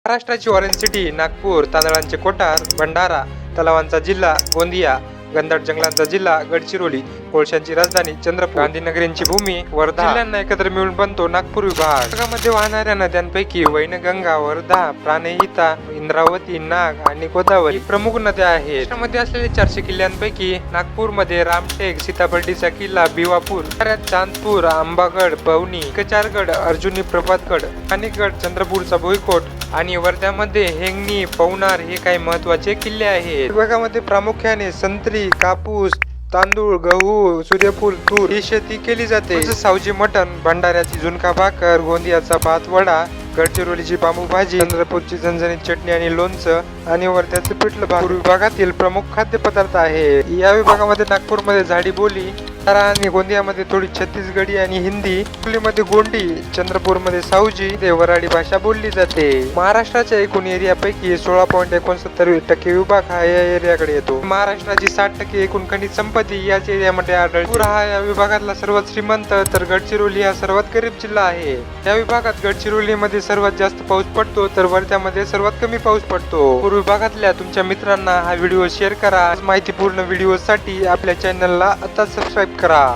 महाराष्ट्राची orange city Nagpur, तांदळांचे कोठार भंडारा, तलावांचा जिल्हा गोंदिया, घनदाट जंगलांचा जिल्हा गडचिरोली, कोळशांची राजधानी चंद्रपूर, गांधीनगरींची भूमी वर्धा जिल्ह्यांना एकत्र मिळून बनतो नागपूर विभाग. विभागामध्ये वाहणाऱ्या नद्यांपैकी वैनगंगा, वर्धा, प्राणहिता, इंद्रावती, नाग आणि गोदावरी प्रमुख नद्या आहेत. त्यामध्ये असलेले 400 किल्ल्यांपैकी नागपूरमध्ये रामटेक, सीताबर्डीचा किल्ला, भिवापूर, चांदपूर, आंबागड, पवनी, कचारगड, अर्जुनी प्रभातगड, अनेकगड, चंद्रपूरचा भुईकोट आणि वर्ध्यामध्ये हेंगणी, पवनार हे काही महत्वाचे किल्ले आहेत. विभागामध्ये प्रामुख्याने संत्री, कापूस, तांदूळ, गहू, सूर्यफूल, तूर ही शेती केली जाते. सावजी मटण, भंडाऱ्याची झुणका भाकर, गोंदियाचा भात वडा, गडचिरोलीची बांबू भाजी, चंद्रपूरची झणझणीत चटणी आणि लोणचं आणि वर्ध्याचे पिठलं भाकर विभागातील प्रमुख खाद्यपदार्थ आहे. या विभागामध्ये नागपूरमध्ये झाडी बोली आणि गोंदियामध्ये थोडी छत्तीसगडी आणि हिंदी, मध्ये गोंडी, चंद्रपूरमध्ये सावजी, वराडी भाषा बोलली जाते. महाराष्ट्राच्या एकूण एरियापैकी 16.69% विभाग हा या एरियाकडे येतो. महाराष्ट्राची 60% एकूण खनिज संपत्ती याच एरियामध्ये आढळते. हा या विभागातला सर्वात श्रीमंत तर गडचिरोली हा सर्वात गरीब जिल्हा आहे. या विभागात गडचिरोलीमध्ये सर्वात जास्त पाऊस पडतो तर वर्ध्यामध्ये सर्वात कमी पाऊस पडतो. पूर्व विभागातल्या तुमच्या मित्रांना हा व्हिडिओ शेअर करा. माहितीपूर्ण व्हिडिओसाठी आपल्या चॅनलला आता सबस्क्राईब करा.